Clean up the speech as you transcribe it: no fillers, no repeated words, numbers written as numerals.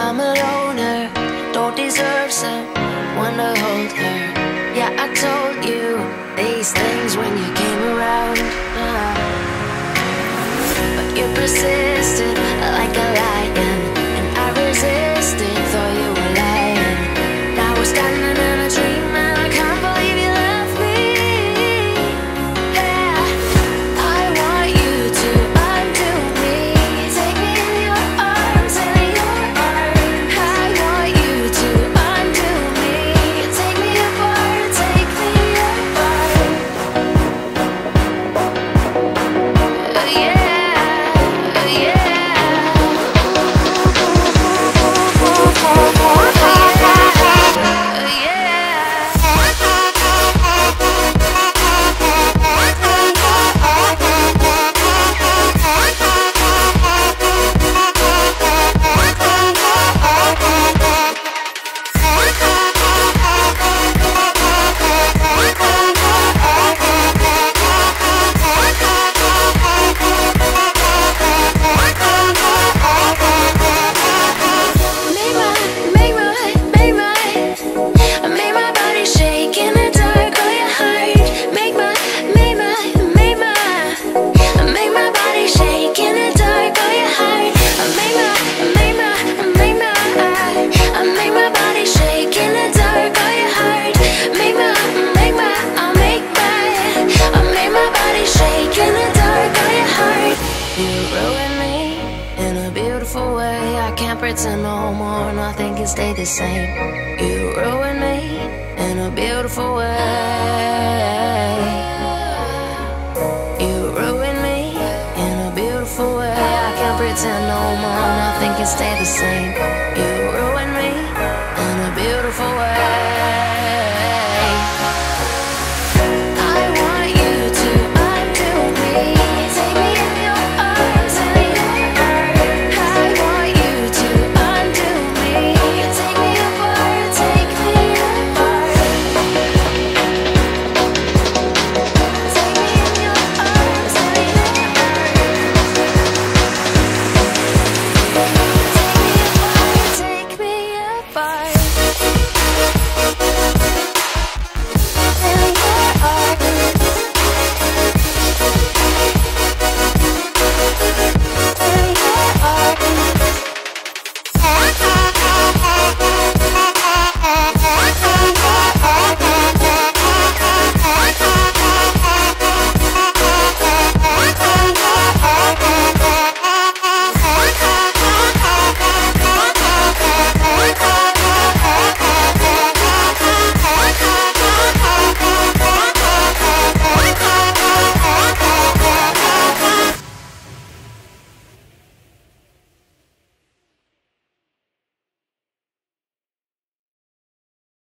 I'm a loner, don't deserve someone to hold her. Yeah, I told you these things when you came around, but you persisted like a lion, and I resisted, thought you were lying. Now we're standing in a dream and I can't believe you left me. Yeah, I want you to undo me, take me in your arms and in your arms. I want you to undo me, take me apart, take me apart. Yeah, yeah. Pretend no more, nothing can stay the same. You ruined me in a beautiful way. You ruined me in a beautiful way. I can't pretend no more, nothing can stay the same. You ruined me in a beautiful way.